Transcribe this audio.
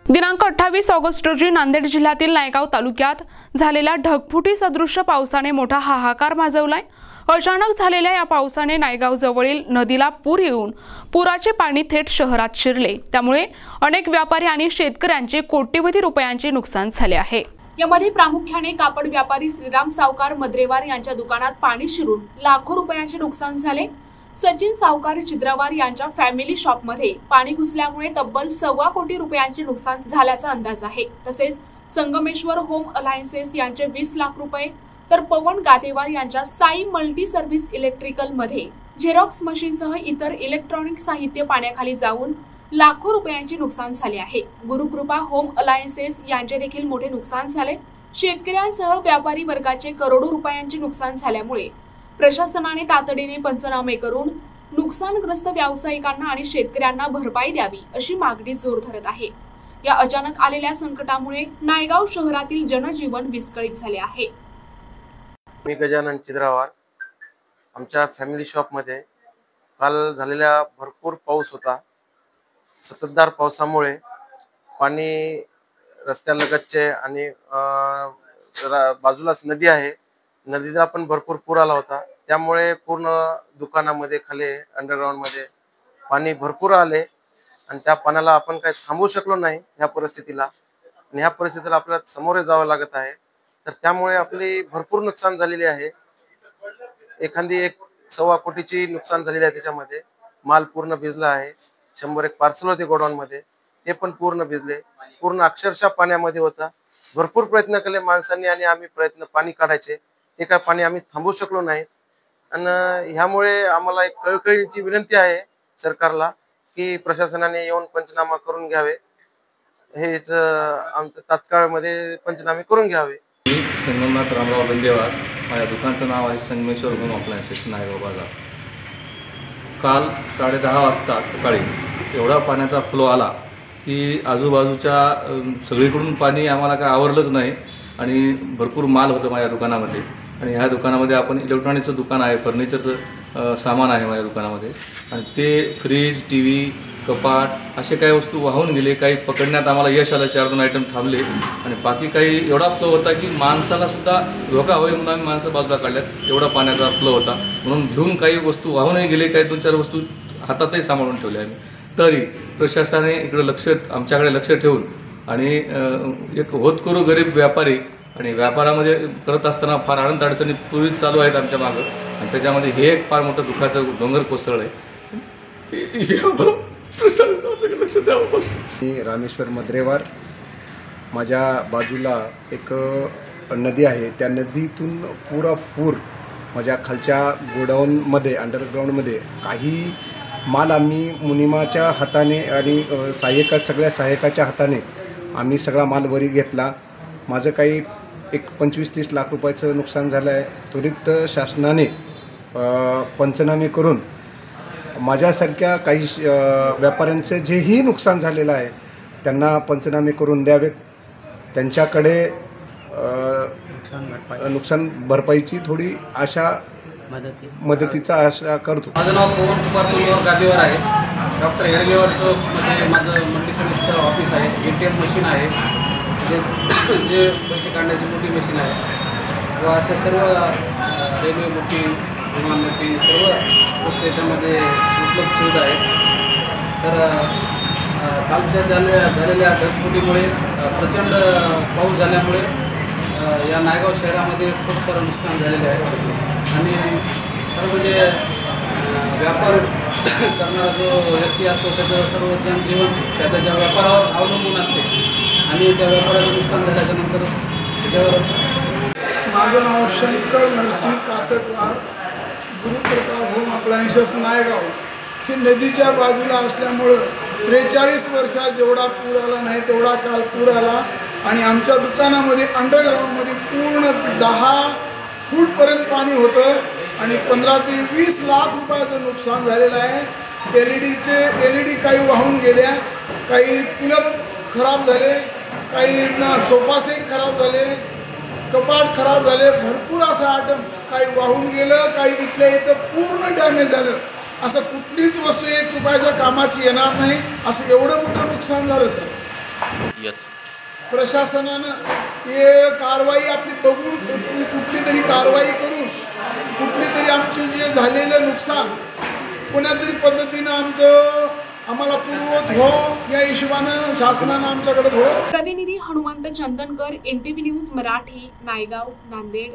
दिनांक 28 ऑगस्ट रोजी नांदेड जिल्ह्यातील नायगाव तालुक्यात झालेल्या ढगफुटी सदृश्य पावसाने मोठा हाहाकार माजवलाय। अचानक झालेल्या या पावसाने नायगाव जवळील नदीला पूर येऊन पुराचे पाणी थेट शहरात शिरले। त्यामुळे अनेक व्यापारी आणि शेतकऱ्यांचे कोट्यवधी रुपयांचे नुकसान झाले आहे। यामध्ये प्रामुख्याने कापड व्यापारी श्रीराम सावकार मद्रेवार यांच्या दुकानात पाणी शिरून लाखो रुपयांचे नुकसान झाले। सचिन सावकार चित्रवार यांच्या फॅमिली शॉपमध्ये पाणी घुसल्यामुळे तब्बल 1.25 कोटी रुपयांचे नुकसान झाल्याचा अंदाज आहे। तसेच संगमेश्वर होम अलायन्सेस यांचे 20 लाख रुपये, तर पवन गादेवार यांच्या साई मल्टी सर्व्हिस इलेक्ट्रिकल मध्ये झेरॉक्स मशीनसह इतर इलेक्ट्रॉनिक साहित्य पाण्याखाली जाऊन लाखो रुपयांचे नुकसान झाले आहे। गुरुकृपा होम अलायन्सेस यांचे देखील मोठे नुकसान झाले। शेतकऱ्यांसह व्यापारी वर्गाचे करोडो रुपयांचे नुकसान झाल्यामुळे प्रशासनाने तातडीने पंचनामे करून नुकसानग्रस्त व्यावसायिकांना आणि शेतकऱ्यांना भरपाई द्यावी अशी मागणी जोर धरत आहे। या अचानक आलेल्या संकटामुळे नायगाव शहरातील जनजीवन विस्कळीत झाले आहे। मी गजानन चित्रवार, आमच्या फॅमिली शॉपमध्ये काल झालेला भरपूर पाऊस होता। संततधार पावसामुळे पाणी रस्त्यालगतचे आणि बाजूलाच नदी आहे, नदीला पण भरपूर पूर आला होता। त्यामुळे पूर्ण दुकानामध्ये खाली अंडरग्राउंड मध्ये पाणी भरपूर आले आणि त्या पाण्याला आपण काही थांबवू शकलो नाही ह्या परिस्थितीला, आणि ह्या परिस्थितीला आपल्याला सामोरे जावं लागत आहे। तर त्यामुळे आपली भरपूर नुकसान झालेली आहे। एखादी 1.25 कोटीची नुकसान झालेली आहे। त्याच्यामध्ये माल पूर्ण भिजला आहे। 101 पार्सल होते गोडाऊन मध्ये, ते पण पूर्ण भिजले, पूर्ण अक्षरशः पाण्यामध्ये होता। भरपूर प्रयत्न केले माणसांनी आणि आम्ही पाणी काढायचे, ते काय पाणी आम्ही थांबवू शकलो नाही। आणि ह्यामुळे आम्हाला एक कळकळीची विनंती आहे सरकारला की प्रशासनाने येऊन पंचनामा करून घ्यावे, हेच आमचं तात्काळ मध्ये पंचनामे करून घ्यावे। मी संगमनाथ रामराव गंदेवार, माझ्या दुकानचं नाव आहे संगमेश्वर होम अप्लायन्सेस नायगाव बाजार। काल 10:30 वाजता सकाळी एवढा पाण्याचा फ्लो आला की आजूबाजूच्या सगळीकडून पाणी आम्हाला काय आवरलंच नाही आणि भरपूर माल होतं माझ्या दुकानामध्ये। आणि ह्या दुकानामध्ये आपण इलेक्ट्रॉनिक्सचं दुकान आहे, फर्निचरचं सामान आहे माझ्या दुकानामध्ये, आणि ते फ्रीज, टीव्ही, कपाट असे काही वस्तू वाहून गेले। काही पकडण्यात आम्हाला यश आलं, 4-2 आयटम थांबले, आणि बाकी काही एवढा फ्लो होता की माणसाला सुद्धा धोका होईल म्हणून आम्ही माणसं बाजूला काढल्यात, एवढा पाण्याचा फ्लो होता। म्हणून घेऊन काही वस्तू वाहूनही गेले, काही 2-4 वस्तू हातातही सांभाळून ठेवल्या आम्ही। तरी प्रशासनाने इकडे आमच्याकडे लक्ष ठेवून आणि एक होतकरू गरीब व्यापारी आणि व्यापारामध्ये करत असताना फार अडचणी पूर्वीच चालू आहेत आमच्या मागं, आणि त्याच्यामध्ये हे एक फार मोठं दुःखाचं डोंगर कोसळलं आहे। लक्ष द्यावं बस। मी रामेश्वर मद्रेवार, माझ्या बाजूला एक नदी आहे, त्या नदीतून पूर माझ्या खालच्या गोडाऊनमध्ये अंडरग्राऊंडमध्ये काही माल आम्ही मुनिमाच्या हाताने आणि सगळ्या सहाय्यकाच्या हाताने आम्ही सगळा माल वरी घेतला। माझं काही 25-30 लाख रुपयाचं नुकसान झालं आहे। त्वरित शासनाने पंचनामे करून माझ्यासारख्या काही व्यापाऱ्यांचं जेही नुकसान झालेलं आहे त्यांना पंचनामे करून द्यावेत। त्यांच्याकडे नुकसान भरपाईची थोडी मदतीचा आशा करतो। माझं नाव पवन कुमार गादेवार आहे। डॉक्टर हेडगेवार चौकमध्ये माझं मल्टी सर्व्हिस ऑफिस आहे। ATM मशीन आहे, जे पैसे काढण्याची मोठी मशीन आहे, व अशा सर्व रेल्वे बुकिंग, विमान बुकिंग सर्व गोष्टी याच्यामध्ये उपलब्ध सुविधा आहेत। तर कालच्या झालेल्या ढगफुटीमुळे प्रचंड पाऊस झाल्यामुळे या नायगाव शहरामध्ये खूप सारं नुकसान झालेलं आहे। आणि खरं म्हणजे व्यापार करणारा जो व्यक्ती असतो त्याचं सर्व जनजीवन त्याच्या व्यापारावर अवलंबून असते, आणि त्या व्यापाराचं नुकसान झाल्याच्यानंतर त्याच्यावर। माझं नाव शंकर नरसिंह कासटवार, गुरुकृपा होम अप्लायन्सेस नायगाव। ही नदीच्या बाजूला असल्यामुळं 43 वर्षात जेवढा पूर आला नाही तेवढा काल पूर आला, आणि आमच्या दुकानामध्ये अंडरग्राऊंडमध्ये पूर्ण 10 फूटपर्यंत पाणी होतं, आणि 15 ते 20 लाख रुपयाचं नुकसान झालेलं आहे। LED काही वाहून गेल्या, काही कूलर खराब झाले, काही सोफा सेट खराब झाले, कपाट खराब झाले, भरपूर असं आयटम काही वाहून गेलं, काही इथल्या इथं पूर्ण डॅमेज झालं। असं कुठलीच वस्तू 1 रुपयाच्या कामाची येणार नाही, असं एवढं मोठं नुकसान झालं सर। यस. प्रशासनानं हे कारवाई आपली बघून कुठली तरी कारवाई करून कुठली तरी आमचे जे झालेलं नुकसान कोणत्या तरी पद्धतीनं आम्हाला पूर्ववत हो या हिशोबानं शासनानं आमच्याकडे थोडं. प्रतिनिधी हनुमंत चंदनकर, NTV न्यूज मराठी, नायगाव, नांदेड.